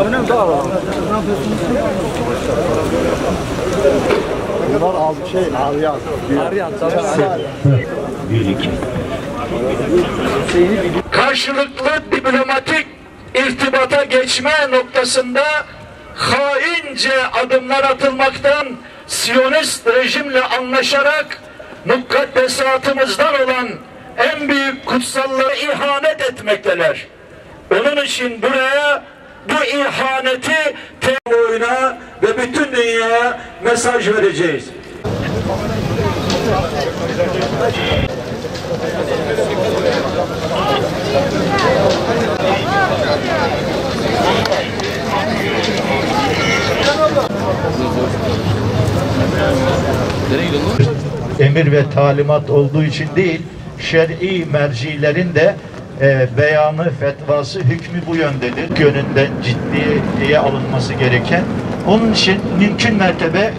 Bunlar arayan. Karşılıklı diplomatik irtibata geçme noktasında haince adımlar atılmaktan, Siyonist rejimle anlaşarak mukaddesatımızdan olan en büyük kutsallara ihanet etmekteler. Onun için buraya bu ihaneti kamuoyuna ve bütün dünyaya mesaj vereceğiz. Emir ve talimat olduğu için değil, şer'i mercilerin de beyanı, fetvası, hükmü bu yöndedir. Yönünden ciddiye alınması gereken. Onun için mümkün mertebe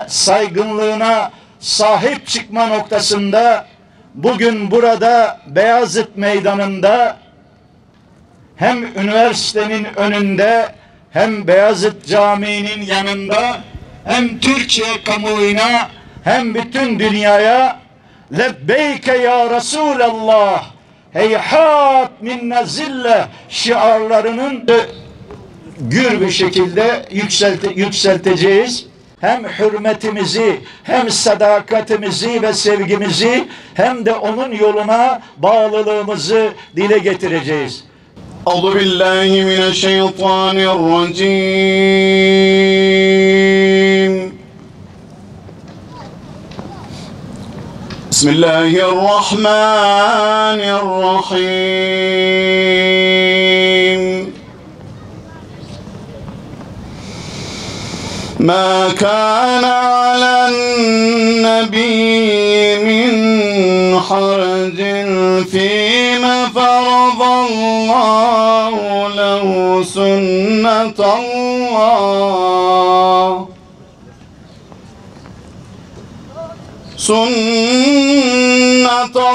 saygınlığına sahip çıkma noktasında bugün burada Beyazıt Meydanı'nda hem üniversitenin önünde hem Beyazıt Camii'nin yanında hem Türkiye kamuoyuna hem bütün dünyaya lebbeyke ya Resulallah heyhat minne zille şiarlarının gür bir şekilde yükselteceğiz. Hem hürmetimizi, hem sadakatimizi ve sevgimizi, hem de onun yoluna bağlılığımızı dile getireceğiz. Euzubillahimineşşeytanirracim. Bismillahirrahmanirrahim. ما كان على النبي من حرج فيما فرض الله له سنة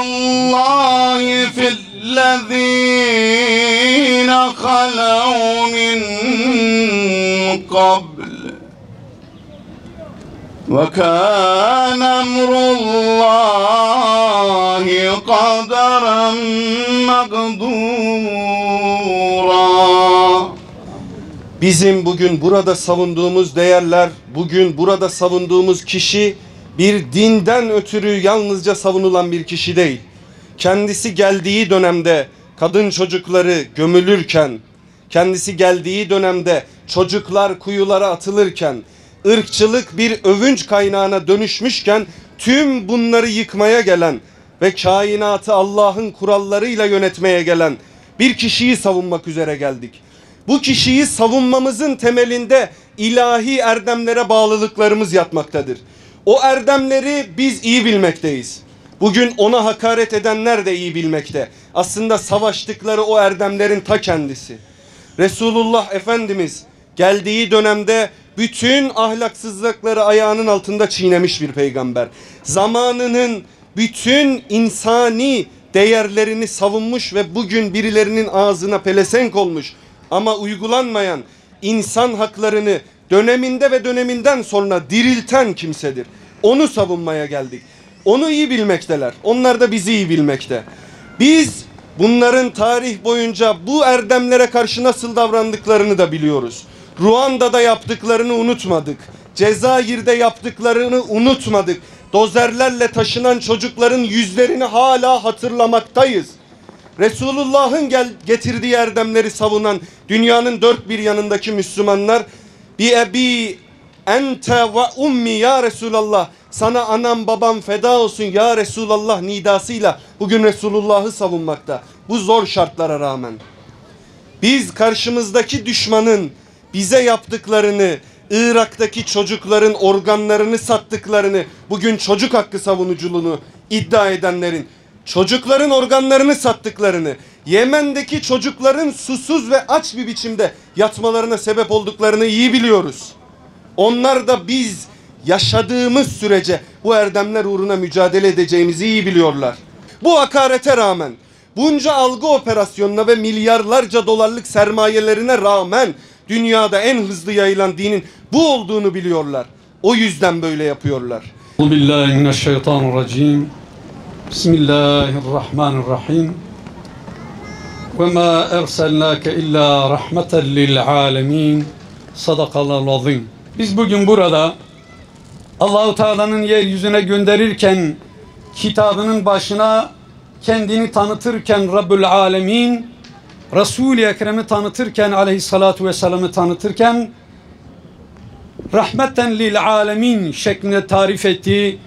الله في الذين خلوا من قبل وَكَانَ أَمْرُ اللّٰهِ قَدَرًا مَقْدُورًا. Bizim bugün burada savunduğumuz değerler, bugün burada savunduğumuz kişi bir dinden ötürü yalnızca savunulan bir kişi değil. Kendisi geldiği dönemde kadın çocukları gömülürken, kendisi geldiği dönemde çocuklar kuyulara atılırken, ırkçılık bir övünç kaynağına dönüşmüşken tüm bunları yıkmaya gelen ve kainatı Allah'ın kurallarıyla yönetmeye gelen bir kişiyi savunmak üzere geldik. Bu kişiyi savunmamızın temelinde ilahi erdemlere bağlılıklarımız yatmaktadır. O erdemleri biz iyi bilmekteyiz. Bugün ona hakaret edenler de iyi bilmekte. Aslında savaştıkları o erdemlerin ta kendisi. Resulullah Efendimiz geldiği dönemde bütün ahlaksızlıkları ayağının altında çiğnemiş bir peygamber. Zamanının bütün insani değerlerini savunmuş ve bugün birilerinin ağzına pelesenk olmuş ama uygulanmayan insan haklarını döneminde ve döneminden sonra dirilten kimsedir. Onu savunmaya geldik. Onu iyi bilmekteler. Onlar da bizi iyi bilmekte. Biz bunların tarih boyunca bu erdemlere karşı nasıl davrandıklarını da biliyoruz. Ruanda'da yaptıklarını unutmadık. Cezayir'de yaptıklarını unutmadık. Dozerlerle taşınan çocukların yüzlerini hala hatırlamaktayız. Resulullah'ın getirdiği erdemleri savunan dünyanın dört bir yanındaki Müslümanlar bi ebi ente ve ummi ya Resulallah, sana anam babam feda olsun ya Resulallah nidasıyla bugün Resulullah'ı savunmakta. Bu zor şartlara rağmen biz karşımızdaki düşmanın bize yaptıklarını, Irak'taki çocukların organlarını sattıklarını, bugün çocuk hakkı savunuculuğunu iddia edenlerin çocukların organlarını sattıklarını, Yemen'deki çocukların susuz ve aç bir biçimde yatmalarına sebep olduklarını iyi biliyoruz. Onlar da biz yaşadığımız sürece bu erdemler uğruna mücadele edeceğimizi iyi biliyorlar. Bu hakarete rağmen, bunca algı operasyonuna ve milyarlarca dolarlık sermayelerine rağmen dünyada en hızlı yayılan dinin bu olduğunu biliyorlar. O yüzden böyle yapıyorlar. Euzubillahimineşşeytanirracim. Bismillahirrahmanirrahim. Ve ma erselnake illa rahmeten lil alemin. Sadakallahul azim. Biz bugün burada Allah-u Teala'nın yeryüzüne gönderirken kitabının başına kendini tanıtırken Rabbül Alemin, Resul-i Ekrem'i tanıtırken, aleyhissalatu vesselam'ı tanıtırken rahmeten lil alemin şeklinde tarif ettiği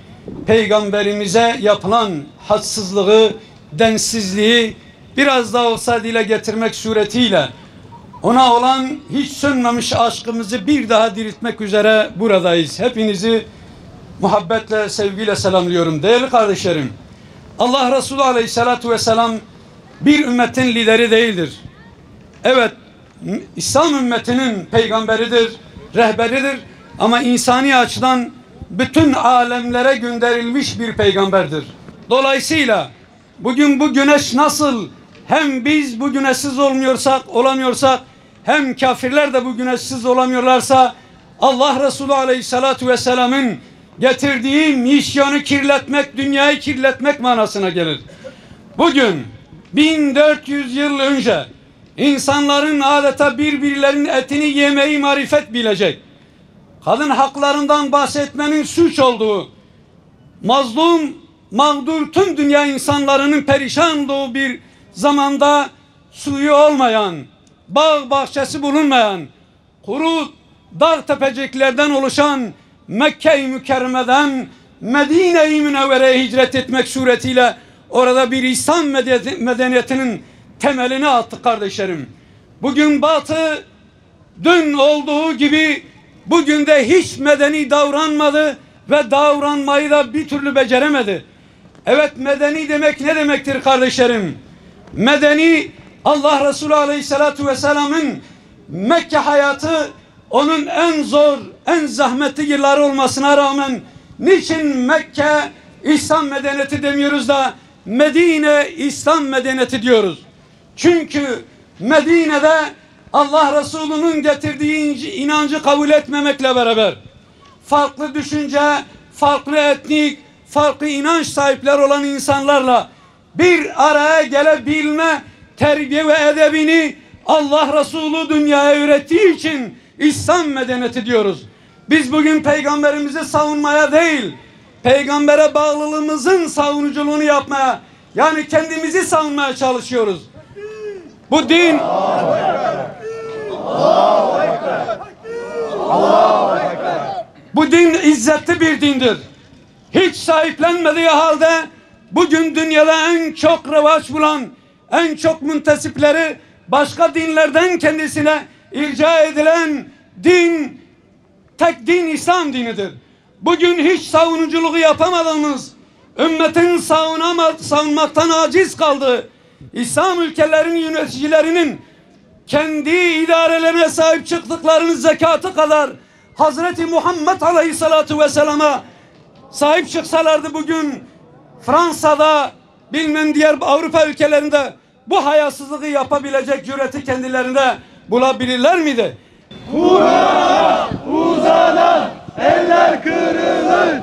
peygamberimize yapılan hadsızlığı, densizliği biraz daha olsa dile getirmek suretiyle ona olan hiç sönmemiş aşkımızı bir daha diriltmek üzere buradayız. Hepinizi muhabbetle, sevgiyle selamlıyorum. Değerli kardeşlerim, Allah Resulü Aleyhisselatü Vesselam bir ümmetin lideri değildir. Evet, İslam ümmetinin peygamberidir, rehberidir ama insani açıdan bütün alemlere gönderilmiş bir peygamberdir. Dolayısıyla bugün bu güneş nasıl hem biz bu güneşsiz olamıyorsak hem kafirler de bu güneşsiz olamıyorlarsa Allah Resulü Aleyhisselatü Vesselam'ın getirdiği misyonu kirletmek, dünyayı kirletmek manasına gelir. Bugün 1400 yıl önce insanların adeta birbirlerinin etini yemeyi marifet bilecek, kadın haklarından bahsetmenin suç olduğu, mazlum, mağdur tüm dünya insanlarının perişan olduğu bir zamanda suyu olmayan, bağ bahçesi bulunmayan, kuru dağ tepeciklerden oluşan Mekke-i Mükerreme'den Medine-i Münevvere'ye hicret etmek suretiyle orada bir İslam medeniyetinin temelini attık kardeşlerim. Bugün Batı dün olduğu gibi bugün de hiç medeni davranmadı ve davranmayı da bir türlü beceremedi. Evet, medeni demek ne demektir kardeşlerim? Medeni, Allah Resulü Aleyhisselatü Vesselam'ın Mekke hayatı onun en zor, en zahmetli yılları olmasına rağmen niçin Mekke İslam medeniyeti demiyoruz da Medine İslam medeniyeti diyoruz? Çünkü Medine'de Allah Resulü'nün getirdiği inancı kabul etmemekle beraber farklı düşünce, farklı etnik, farklı inanç sahipleri olan insanlarla bir araya gelebilme terbiye ve edebini Allah Resulü dünyaya öğrettiği için İslam medeniyeti diyoruz. Biz bugün peygamberimizi savunmaya değil, peygambere bağlılığımızın savunuculuğunu yapmaya, yani kendimizi savunmaya çalışıyoruz. Bu din bu din izzetli bir dindir. Hiç sahiplenmediği halde bugün dünyada en çok revaç bulan, en çok müntesipleri başka dinlerden kendisine irca edilen din, tek din İslam dinidir. Bugün hiç savunuculuğu yapamadığımız, ümmetin savunmaktan aciz kaldığı İslam ülkelerinin yöneticilerinin kendi idarelerine sahip çıktıklarının zekatı kadar Hazreti Muhammed Aleyhisselatü Vesselam'a sahip çıksalardı bugün Fransa'da, bilmem diğer Avrupa ülkelerinde bu hayasızlığı yapabilecek cüreti kendilerinde bulabilirler miydi? Kur'an'a uzanan eller kırılır.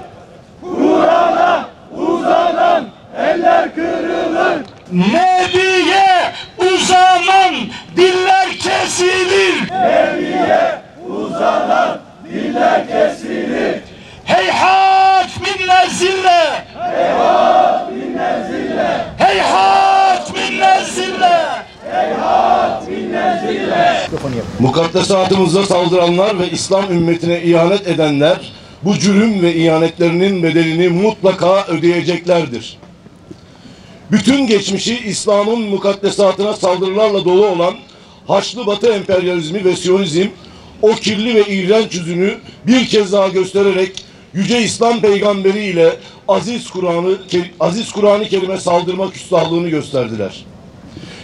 Kur'an'a uzanan eller kırılır. Nebiye uzanan diller kesilir. Nebiye uzanan diller kesilir. Heyhat minne zille. Heyhat minne zille. Heyhat minne zille. Heyhat minne zille. Mukaddesatımıza saldıranlar ve İslam ümmetine ihanet edenler bu cürüm ve ihanetlerinin bedelini mutlaka ödeyeceklerdir. Bütün geçmişi İslam'ın mukaddesatına saldırılarla dolu olan Haçlı Batı emperyalizmi ve Siyonizm o kirli ve iğrenç yüzünü bir kez daha göstererek Yüce İslam Peygamberi ile aziz Kur'an-ı Kerim'e saldırma küstahlığını gösterdiler.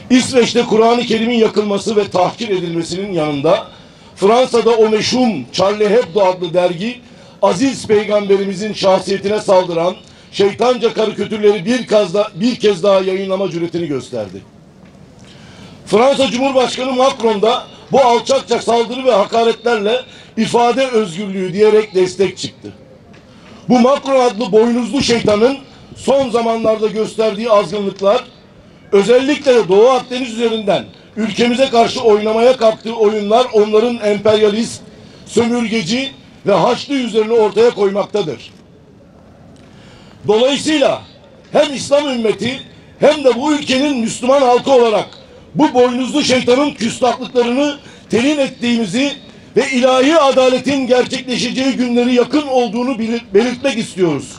İsveç'te Kur'an-ı Kerim'in yakılması ve tahkir edilmesinin yanında Fransa'da o meşhum Charlie Hebdo adlı dergi aziz peygamberimizin şahsiyetine saldıran şeytanca karikatürleri bir kez daha yayınlama cüretini gösterdi. Fransa Cumhurbaşkanı Macron da bu alçakça saldırı ve hakaretlerle ifade özgürlüğü diyerek destek çıktı. Bu Macron adlı boynuzlu şeytanın son zamanlarda gösterdiği azgınlıklar, özellikle de Doğu Akdeniz üzerinden ülkemize karşı oynamaya kalktığı oyunlar onların emperyalist, sömürgeci ve haçlı yüzlerini ortaya koymaktadır. Dolayısıyla hem İslam ümmeti hem de bu ülkenin Müslüman halkı olarak bu boynuzlu şeytanın küstahlıklarını telin ettiğimizi ve ilahi adaletin gerçekleşeceği günleri yakın olduğunu belirtmek istiyoruz.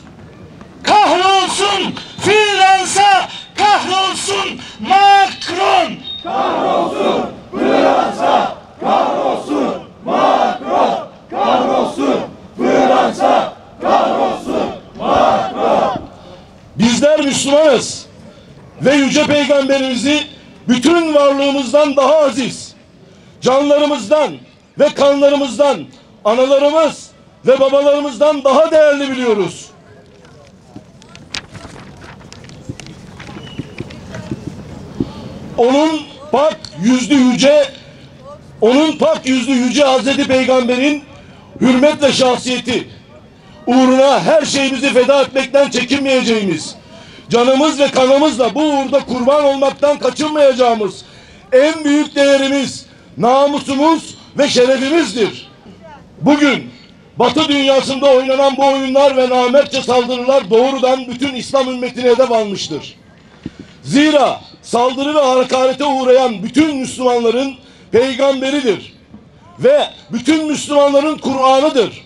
Kahrolsun Fransa, kahrolsun Macron. Kahrolsun Fransa, kahrolsun Macron, kahrolsun Fransa, kahrolsun Macron. Bizler Müslümanız ve Yüce Peygamberimizi bütün varlığımızdan daha aziz, canlarımızdan ve kanlarımızdan, analarımız ve babalarımızdan daha değerli biliyoruz. Onun pak yüzlü yüce Hazreti Peygamber'in hürmet ve şahsiyeti uğruna her şeyimizi feda etmekten çekinmeyeceğimiz, canımız ve kanımızla bu uğurda kurban olmaktan kaçınmayacağımız en büyük değerimiz, namusumuz ve şerefimizdir. Bugün Batı dünyasında oynanan bu oyunlar ve namertçe saldırılar doğrudan bütün İslam ümmetine hedef almıştır. Zira saldırı ve hakarete uğrayan bütün Müslümanların peygamberidir ve bütün Müslümanların Kur'an'ıdır.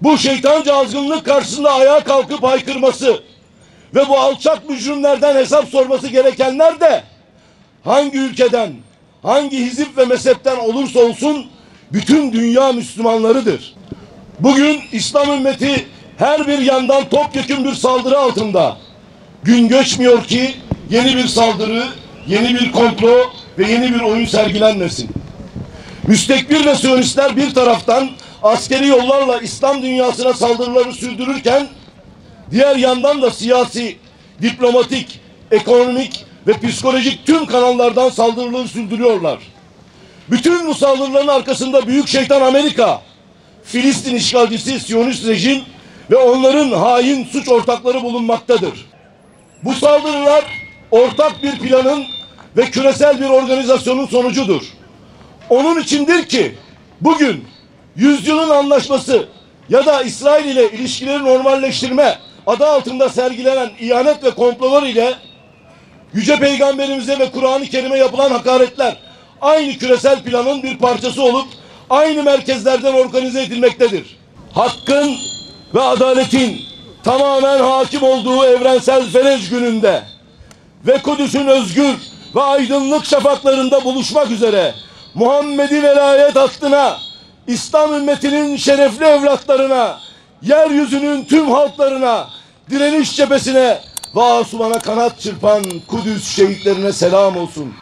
Bu şeytanca azgınlık karşısında ayağa kalkıp haykırması ve bu alçak mücrimlerden hesap sorması gerekenler de hangi ülkeden, hangi hizip ve mezhepten olursa olsun bütün dünya Müslümanlarıdır. Bugün İslam ümmeti her bir yandan topyekün bir saldırı altında. Gün geçmiyor ki yeni bir saldırı, yeni bir komplo ve yeni bir oyun sergilenmesin. Müstekbir ve Siyonistler bir taraftan askeri yollarla İslam dünyasına saldırıları sürdürürken diğer yandan da siyasi, diplomatik, ekonomik ve psikolojik tüm kanallardan saldırıları sürdürüyorlar. Bütün bu saldırıların arkasında büyük şeytan Amerika, Filistin işgalcisi Siyonist rejim ve onların hain suç ortakları bulunmaktadır. Bu saldırılar ortak bir planın ve küresel bir organizasyonun sonucudur. Onun içindir ki bugün yüzyılın anlaşması ya da İsrail ile ilişkileri normalleştirme adı altında sergilenen ihanet ve komplolar ile Yüce Peygamberimize ve Kur'an-ı Kerim'e yapılan hakaretler aynı küresel planın bir parçası olup aynı merkezlerden organize edilmektedir. Hakkın ve adaletin tamamen hakim olduğu evrensel Felec gününde ve Kudüs'ün özgür ve aydınlık şafaklarında buluşmak üzere Muhammed'i velayet hattına, İslam ümmetinin şerefli evlatlarına, yeryüzünün tüm halklarına, direniş cephesine ve Asuman'a kanat çırpan Kudüs şehitlerine selam olsun.